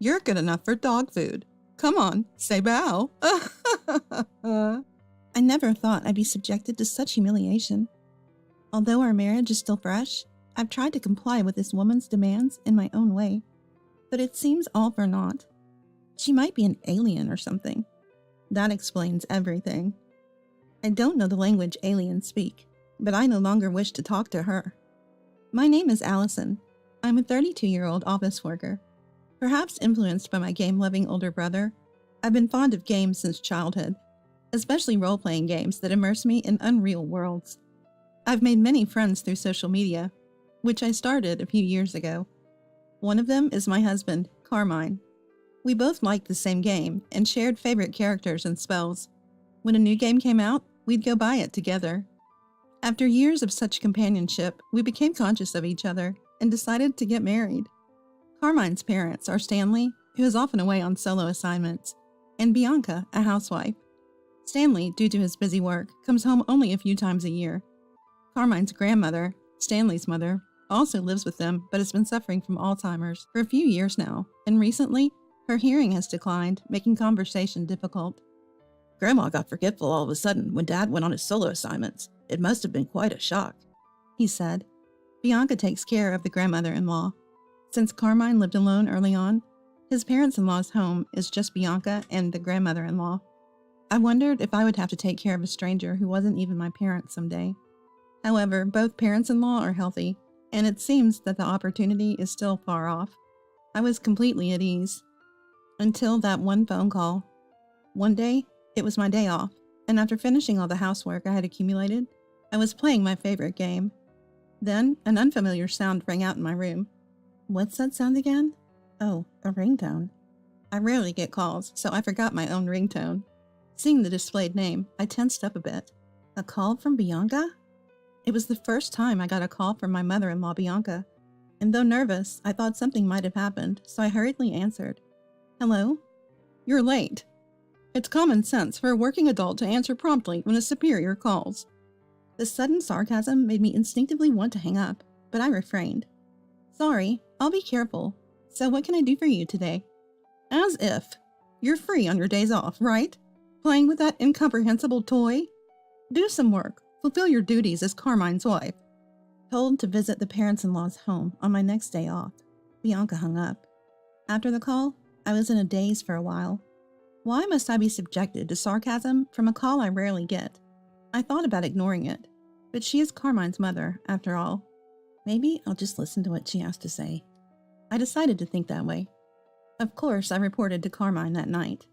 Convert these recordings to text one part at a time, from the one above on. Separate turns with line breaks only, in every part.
You're good enough for dog food. Come on, say bow. I never thought I'd be subjected to such humiliation. Although our marriage is still fresh, I've tried to comply with this woman's demands in my own way. But it seems all for naught. She might be an alien or something. That explains everything. I don't know the language aliens speak, but I no longer wish to talk to her. My name is Allison. I'm a 32-year-old office worker. Perhaps influenced by my game-loving older brother, I've been fond of games since childhood, especially role-playing games that immerse me in unreal worlds. I've made many friends through social media, which I started a few years ago. One of them is my husband, Carmine. We both liked the same game and shared favorite characters and spells. When a new game came out, we'd go buy it together. After years of such companionship, we became conscious of each other and decided to get married. Carmine's parents are Stanley, who is often away on solo assignments, and Bianca, a housewife. Stanley, due to his busy work, comes home only a few times a year. Carmine's grandmother, Stanley's mother, also lives with them but has been suffering from Alzheimer's for a few years now, and recently, her hearing has declined, making conversation difficult.
Grandma got forgetful all of a sudden when Dad went on his solo assignments. It must have been quite a shock,
he said. Bianca takes care of the grandmother-in-law. Since Carmine lived alone early on, his parents-in-law's home is just Bianca and the grandmother-in-law. I wondered if I would have to take care of a stranger who wasn't even my parents someday. However, both parents-in-law are healthy, and it seems that the opportunity is still far off. I was completely at ease. Until that one phone call. One day, it was my day off, and after finishing all the housework I had accumulated, I was playing my favorite game. Then, an unfamiliar sound rang out in my room. What's that sound again? Oh, a ringtone. I rarely get calls, so I forgot my own ringtone. Seeing the displayed name, I tensed up a bit. A call from Bianca? It was the first time I got a call from my mother-in-law, Bianca, and though nervous, I thought something might have happened, so I hurriedly answered. Hello? You're late. It's common sense for a working adult to answer promptly when a superior calls. The sudden sarcasm made me instinctively want to hang up, but I refrained. Sorry, I'll be careful. So what can I do for you today? As if. You're free on your days off, right? Playing with that incomprehensible toy? Do some work. Fulfill your duties as Carmine's wife. Told to visit the parents-in-law's home on my next day off, Bianca hung up. After the call, I was in a daze for a while. Why must I be subjected to sarcasm from a call I rarely get? I thought about ignoring it, but she is Carmine's mother, after all. Maybe I'll just listen to what she has to say. I decided to think that way. Of course, I reported to Carmine that night.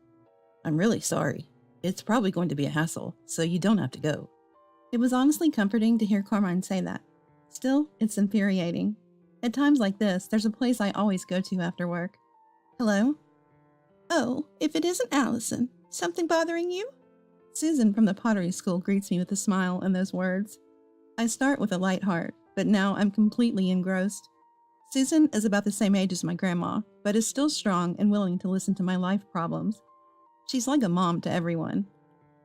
I'm really sorry. It's probably going to be a hassle, so you don't have to go.
It was honestly comforting to hear Carmine say that. Still, it's infuriating. At times like this, there's a place I always go to after work. Hello? Oh, if it isn't Allison, something bothering you? Susan from the pottery school greets me with a smile and those words. I start with a light heart, but now I'm completely engrossed. Susan is about the same age as my grandma, but is still strong and willing to listen to my life problems. She's like a mom to everyone.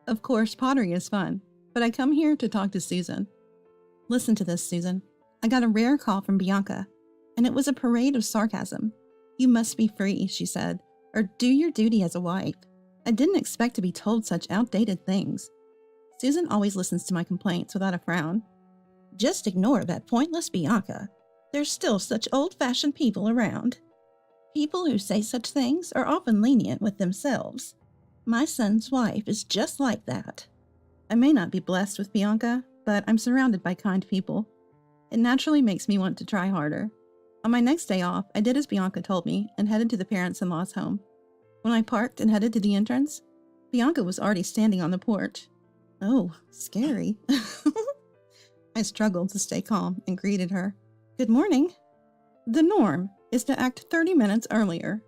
Of course, pottery is fun, but I come here to talk to Susan. Listen to this, Susan. I got a rare call from Bianca, and it was a parade of sarcasm. You must be free, she said, or do your duty as a wife. I didn't expect to be told such outdated things. Susan always listens to my complaints without a frown. Just ignore that pointless Bianca. There's still such old-fashioned people around. People who say such things are often lenient with themselves. My son's wife is just like that. I may not be blessed with Bianca, but I'm surrounded by kind people. It naturally makes me want to try harder. On my next day off, I did as Bianca told me and headed to the parents-in-law's home. When I parked and headed to the entrance, Bianca was already standing on the porch. Oh, scary. I struggled to stay calm and greeted her. Good morning. The norm is to act 30 minutes earlier.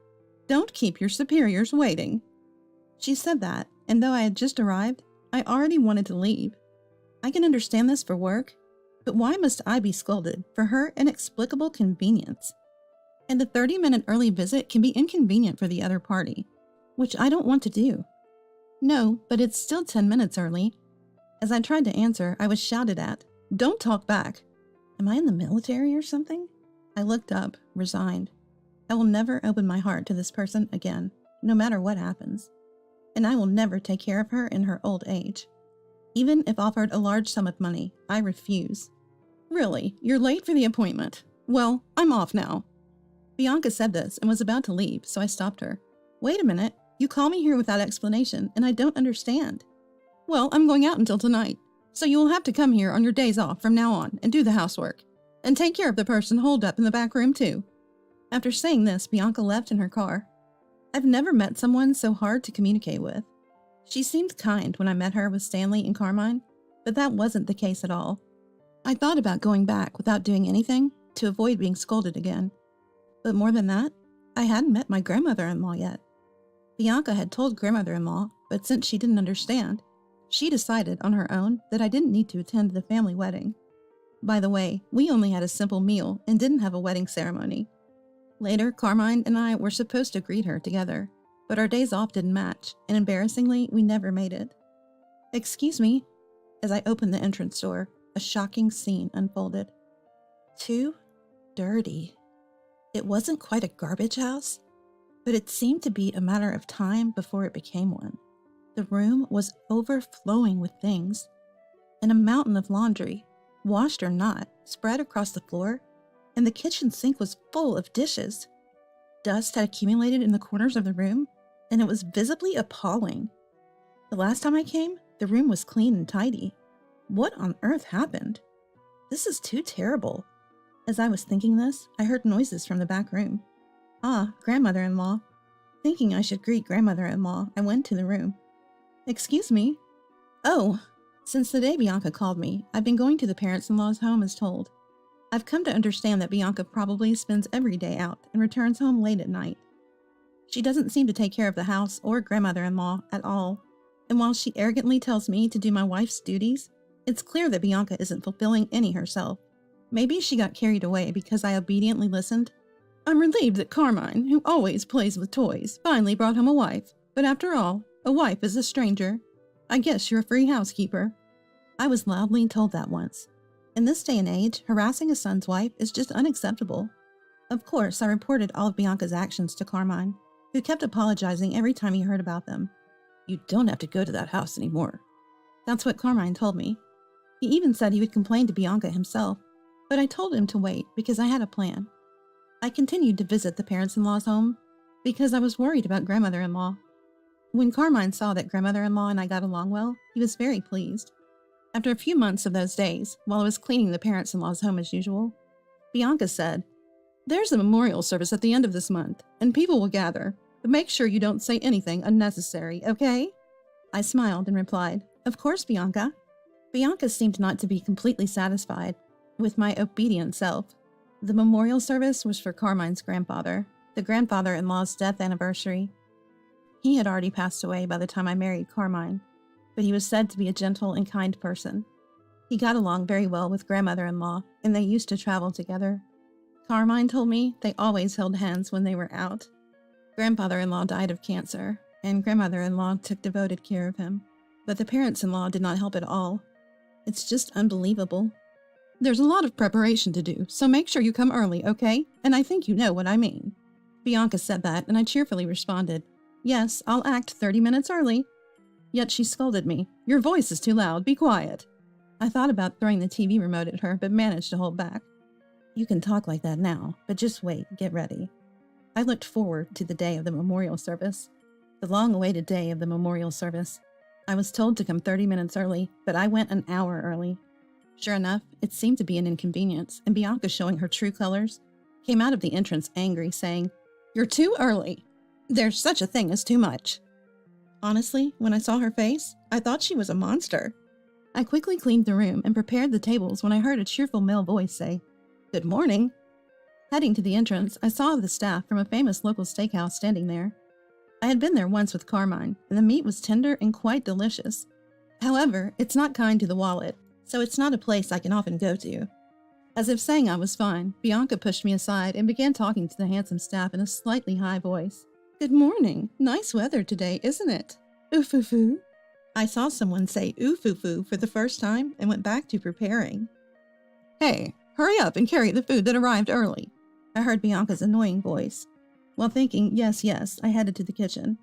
Don't keep your superiors waiting. She said that, and though I had just arrived, I already wanted to leave. I can understand this for work, but why must I be scolded for her inexplicable convenience? And the 30-minute early visit can be inconvenient for the other party, which I don't want to do. No, but it's still 10 minutes early. As I tried to answer, I was shouted at. Don't talk back. Am I in the military or something? I looked up, resigned. I will never open my heart to this person again, no matter what happens. And I will never take care of her in her old age. Even if offered a large sum of money, I refuse. Really, you're late for the appointment. Well, I'm off now. Bianca said this and was about to leave, so I stopped her. Wait a minute, you call me here without explanation, and I don't understand. Well, I'm going out until tonight, so you will have to come here on your days off from now on and do the housework. And take care of the person holed up in the back room, too. After saying this, Bianca left in her car. I've never met someone so hard to communicate with. She seemed kind when I met her with Stanley and Carmine, but that wasn't the case at all. I thought about going back without doing anything to avoid being scolded again. But more than that, I hadn't met my grandmother-in-law yet. Bianca had told grandmother-in-law, but since she didn't understand, she decided on her own that I didn't need to attend the family wedding. By the way, we only had a simple meal and didn't have a wedding ceremony. Later, Carmine and I were supposed to greet her together, but our days off didn't match, and embarrassingly, we never made it. Excuse me. As I opened the entrance door, a shocking scene unfolded. Too dirty. It wasn't quite a garbage house, but it seemed to be a matter of time before it became one. The room was overflowing with things, and a mountain of laundry, washed or not, spread across the floor, and the kitchen sink was full of dishes. Dust had accumulated in the corners of the room, and it was visibly appalling. The last time I came, the room was clean and tidy. What on earth happened? This is too terrible. As I was thinking this, I heard noises from the back room. Ah, grandmother-in-law. Thinking I should greet grandmother-in-law, I went to the room. Excuse me? Oh, since the day Bianca called me, I've been going to the parents-in-law's home as told. I've come to understand that Bianca probably spends every day out and returns home late at night. She doesn't seem to take care of the house or grandmother-in-law at all, and while she arrogantly tells me to do my wife's duties, it's clear that Bianca isn't fulfilling any herself. Maybe she got carried away because I obediently listened. I'm relieved that Carmine, who always plays with toys, finally brought home a wife, but after all, a wife is a stranger. I guess you're a free housekeeper. I was loudly told that once. In this day and age, harassing a son's wife is just unacceptable. Of course, I reported all of Bianca's actions to Carmine, who kept apologizing every time he heard about them.
You don't have to go to that house anymore.
That's what Carmine told me. He even said he would complain to Bianca himself, but I told him to wait because I had a plan. I continued to visit the parents-in-law's home because I was worried about grandmother-in-law. When Carmine saw that grandmother-in-law and I got along well, he was very pleased. After a few months of those days, while I was cleaning the parents-in-law's home as usual, Bianca said, "There's a memorial service at the end of this month, and people will gather, but make sure you don't say anything unnecessary, okay?" I smiled and replied, "Of course, Bianca." Bianca seemed not to be completely satisfied with my obedient self. The memorial service was for Carmine's grandfather, the grandfather-in-law's death anniversary. He had already passed away by the time I married Carmine, but he was said to be a gentle and kind person. He got along very well with grandmother-in-law, and they used to travel together. Carmine told me they always held hands when they were out. Grandfather-in-law died of cancer, and grandmother-in-law took devoted care of him. But the parents-in-law did not help at all. It's just unbelievable. There's a lot of preparation to do, so make sure you come early, okay? And I think you know what I mean. Bianca said that, and I cheerfully responded, "Yes, I'll act 30 minutes early." Yet she scolded me. "Your voice is too loud, be quiet." I thought about throwing the TV remote at her, but managed to hold back. "You can talk like that now, but just wait, get ready." I looked forward to the day of the memorial service. The long-awaited day of the memorial service. I was told to come 30 minutes early, but I went an hour early. Sure enough, it seemed to be an inconvenience, and Bianca, showing her true colors, came out of the entrance angry, saying, "You're too early. There's such a thing as too much." Honestly, when I saw her face, I thought she was a monster. I quickly cleaned the room and prepared the tables when I heard a cheerful male voice say, "Good morning." Heading to the entrance, I saw the staff from a famous local steakhouse standing there. I had been there once with Carmine, and the meat was tender and quite delicious. However, it's not kind to the wallet, so it's not a place I can often go to. As if saying I was fine, Bianca pushed me aside and began talking to the handsome staff in a slightly high voice. "Good morning. Nice weather today, isn't it? Ooh-foo-foo." I saw someone say ooh-foo-foo for the first time and went back to preparing. "Hey, hurry up and carry the food that arrived early," I heard Bianca's annoying voice. While thinking, yes, yes, I headed to the kitchen.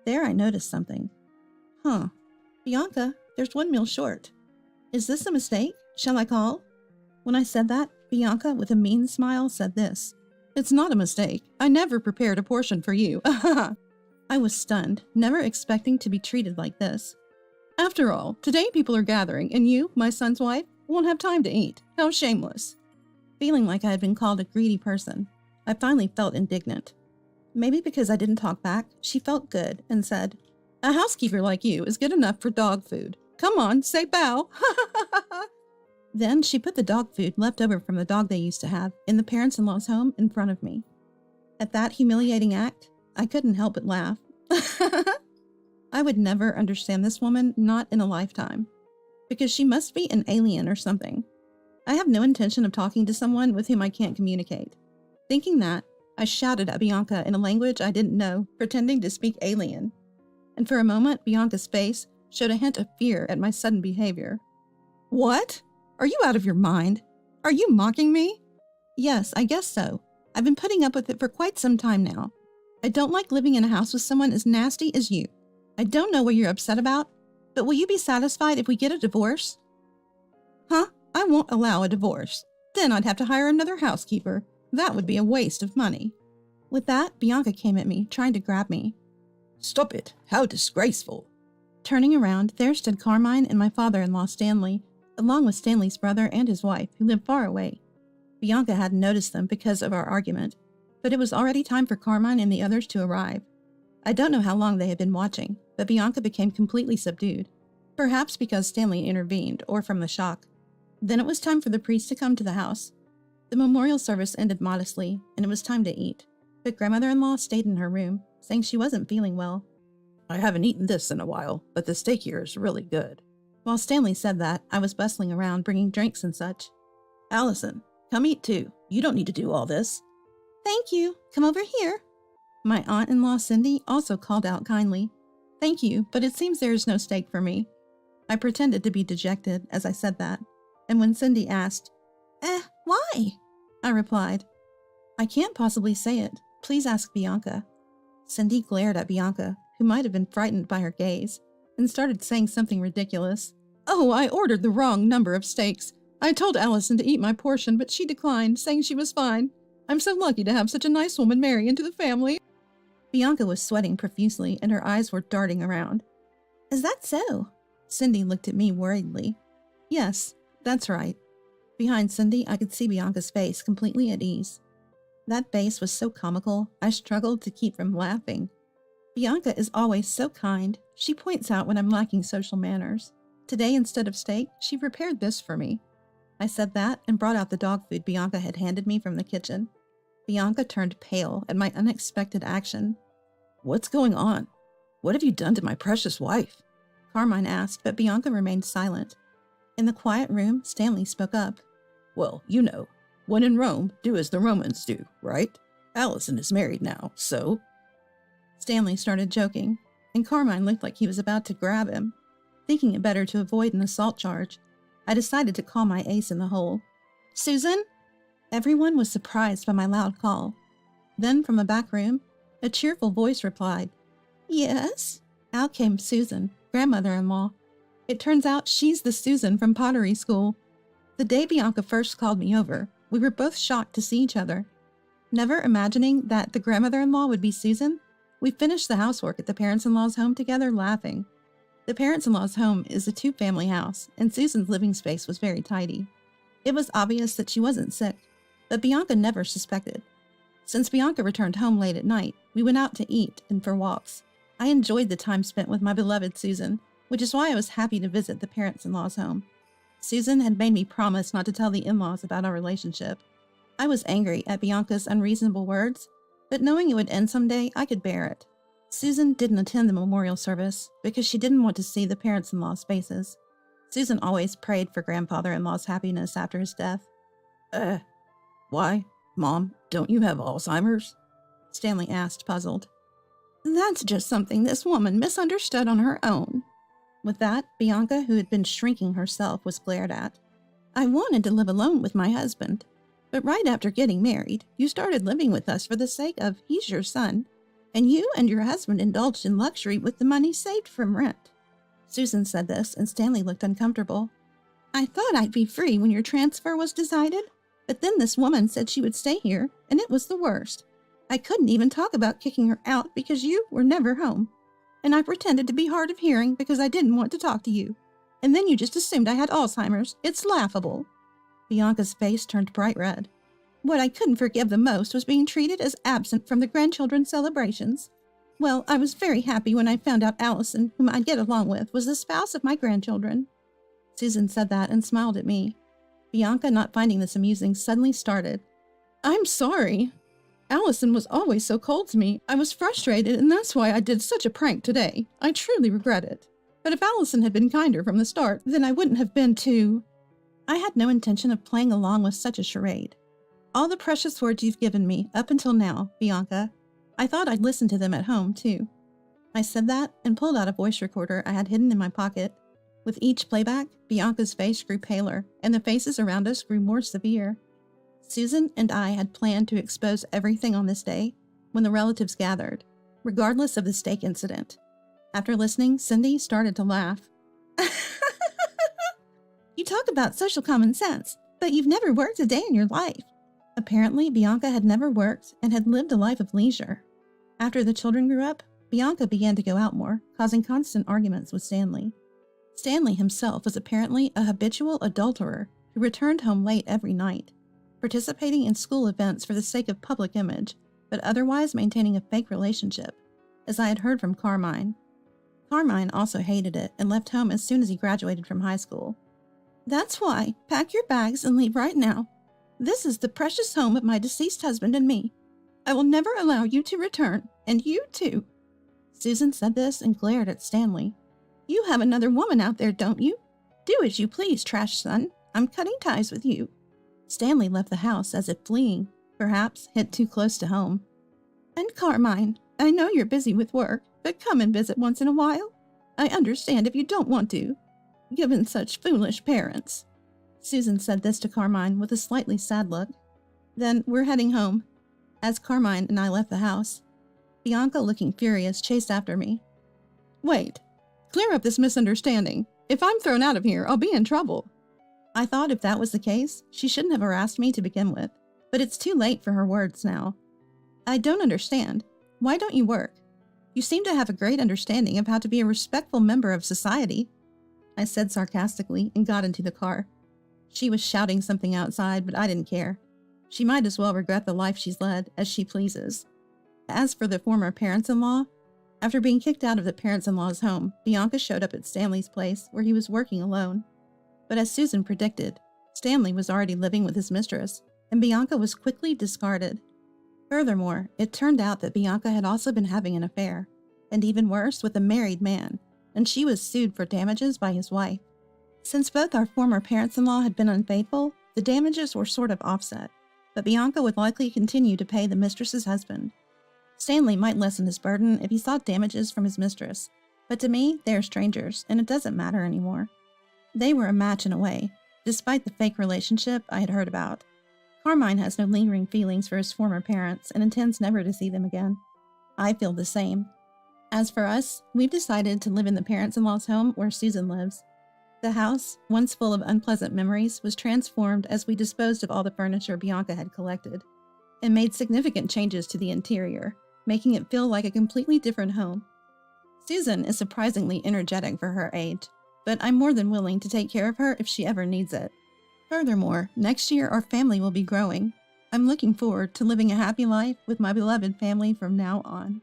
There I noticed something. Huh. Bianca, there's 1 meal short. Is this a mistake? Shall I call? When I said that, Bianca, with a mean smile, said this. It's not a mistake. I never prepared a portion for you. I was stunned, never expecting to be treated like this. After all, today people are gathering, and you, my son's wife, won't have time to eat. How shameless. Feeling like I had been called a greedy person, I finally felt indignant. Maybe because I didn't talk back, she felt good and said, a housekeeper like you is good enough for dog food. Come on, say bow. Then she put the dog food left over from the dog they used to have in the parents-in-law's home in front of me. At that humiliating act, I couldn't help but laugh. I would never understand this woman, not in a lifetime, because she must be an alien or something. I have no intention of talking to someone with whom I can't communicate. Thinking that, I shouted at Bianca in a language I didn't know, pretending to speak alien. And for a moment, Bianca's face showed a hint of fear at my sudden behavior. What? Are you out of your mind? Are you mocking me? Yes, I guess so. I've been putting up with it for quite some time now. I don't like living in a house with someone as nasty as you. I don't know what you're upset about, but will you be satisfied if we get a divorce? Huh? I won't allow a divorce. Then I'd have to hire another housekeeper. That would be a waste of money. With that, Bianca came at me, trying to grab me.
Stop it. How disgraceful.
Turning around, there stood Carmine and my father-in-law, Stanley, along with Stanley's brother and his wife, who lived far away. Bianca hadn't noticed them because of our argument, but it was already time for Carmine and the others to arrive. I don't know how long they had been watching, but Bianca became completely subdued, perhaps because Stanley intervened or from the shock. Then it was time for the priest to come to the house. The memorial service ended modestly, and it was time to eat, but grandmother-in-law stayed in her room, saying she wasn't feeling well.
I haven't eaten this in a while, but the steak here is really good.
While Stanley said that, I was bustling around, bringing drinks and such.
Allison, come eat too. You don't need to do all this.
Thank you. Come over here. My aunt-in-law, Cindy, also called out kindly. Thank you, but it seems there is no steak for me. I pretended to be dejected as I said that, and when Cindy asked, why? I replied, I can't possibly say it. Please ask Bianca. Cindy glared at Bianca, who might have been frightened by her gaze, and started saying something ridiculous. Oh, I ordered the wrong number of steaks. I told Allison to eat my portion, but she declined, saying she was fine. I'm so lucky to have such a nice woman marry into the family. Bianca was sweating profusely, and her eyes were darting around. Is that so? Cindy looked at me worriedly. Yes, that's right. Behind Cindy, I could see Bianca's face completely at ease. That face was so comical, I struggled to keep from laughing. Bianca is always so kind. She points out when I'm lacking social manners. Today, instead of steak, she prepared this for me. I said that and brought out the dog food Bianca had handed me from the kitchen. Bianca turned pale at my unexpected action.
What's going on? What have you done to my precious wife?
Carmine asked, but Bianca remained silent. In the quiet room, Stanley spoke up.
Well, you know, when in Rome, do as the Romans do, right? Allison is married now, so...
Stanley started joking, and Carmine looked like he was about to grab him. Thinking it better to avoid an assault charge, I decided to call my ace in the hole. Susan? Everyone was surprised by my loud call. Then from the back room, a cheerful voice replied, Yes? Out came Susan, grandmother-in-law. It turns out she's the Susan from pottery school. The day Bianca first called me over, we were both shocked to see each other. Never imagining that the grandmother-in-law would be Susan, we finished the housework at the parents-in-law's home together laughing. The parents-in-law's home is a two-family house, and Susan's living space was very tidy. It was obvious that she wasn't sick, but Bianca never suspected. Since Bianca returned home late at night, we went out to eat and for walks. I enjoyed the time spent with my beloved Susan, which is why I was happy to visit the parents-in-law's home. Susan had made me promise not to tell the in-laws about our relationship. I was angry at Bianca's unreasonable words, but knowing it would end someday, I could bear it. Susan didn't attend the memorial service because she didn't want to see the parents-in-law's faces. Susan always prayed for grandfather-in-law's happiness after his death.
Why? Mom, don't you have Alzheimer's?
Stanley asked, puzzled. That's just something this woman misunderstood on her own. With that, Bianca, who had been shrinking herself, was glared at. I wanted to live alone with my husband. But right after getting married, you started living with us for the sake of he's your son, and you and your husband indulged in luxury with the money saved from rent. Susan said this, and Stanley looked uncomfortable. I thought I'd be free when your transfer was decided, but then this woman said she would stay here, and it was the worst. I couldn't even talk about kicking her out because you were never home. And I pretended to be hard of hearing because I didn't want to talk to you. And then you just assumed I had Alzheimer's. It's laughable. Bianca's face turned bright red. What I couldn't forgive the most was being treated as absent from the grandchildren's celebrations. Well, I was very happy when I found out Allison, whom I'd get along with, was the spouse of my grandchildren. Susan said that and smiled at me. Bianca, not finding this amusing, suddenly started. I'm sorry. Allison was always so cold to me. I was frustrated, and that's why I did such a prank today. I truly regret it. But if Allison had been kinder from the start, then I wouldn't have been too... I had no intention of playing along with such a charade. All the precious words you've given me, up until now, Bianca, I thought I'd listen to them at home, too. I said that and pulled out a voice recorder I had hidden in my pocket. With each playback, Bianca's face grew paler, and the faces around us grew more severe. Susan and I had planned to expose everything on this day when the relatives gathered, regardless of the steak incident. After listening, Cindy started to laugh. You talk about social common sense, but you've never worked a day in your life. Apparently, Bianca had never worked and had lived a life of leisure. After the children grew up, Bianca began to go out more, causing constant arguments with Stanley. Stanley himself was apparently a habitual adulterer who returned home late every night, participating in school events for the sake of public image, but otherwise maintaining a fake relationship, as I had heard from Carmine. Carmine also hated it and left home as soon as he graduated from high school. That's why, pack your bags and leave right now. This is the precious home of my deceased husband and me. I will never allow you to return, and you too. Susan said this and glared at Stanley. You have another woman out there, don't you? Do as you please, trash son. I'm cutting ties with you. Stanley left the house as if fleeing, perhaps hit too close to home. And Carmine, I know you're busy with work, but come and visit once in a while. I understand if you don't want to, given such foolish parents. Susan said this to Carmine with a slightly sad look. Then we're heading home. As Carmine and I left the house, Bianca, looking furious, chased after me. Wait, clear up this misunderstanding. If I'm thrown out of here, I'll be in trouble. I thought if that was the case, she shouldn't have harassed me to begin with, but it's too late for her words now. I don't understand. Why don't you work? You seem to have a great understanding of how to be a respectful member of society, I said sarcastically and got into the car. She was shouting something outside, but I didn't care. She might as well regret the life she's led as she pleases. As for the former parents-in-law, after being kicked out of the parents-in-law's home, Bianca showed up at Stanley's place where he was working alone. But as Susan predicted, Stanley was already living with his mistress, and Bianca was quickly discarded. Furthermore, it turned out that Bianca had also been having an affair, and even worse, with a married man, and she was sued for damages by his wife. Since both our former parents-in-law had been unfaithful, the damages were sort of offset, but Bianca would likely continue to pay the mistress's husband. Stanley might lessen his burden if he sought damages from his mistress, but to me, they are strangers, and it doesn't matter anymore. They were a match in a way, despite the fake relationship I had heard about. Carmine has no lingering feelings for his former parents and intends never to see them again. I feel the same. As for us, we've decided to live in the parents-in-law's home where Susan lives. The house, once full of unpleasant memories, was transformed as we disposed of all the furniture Bianca had collected, and made significant changes to the interior, making it feel like a completely different home. Susan is surprisingly energetic for her age, but I'm more than willing to take care of her if she ever needs it. Furthermore, next year our family will be growing. I'm looking forward to living a happy life with my beloved family from now on.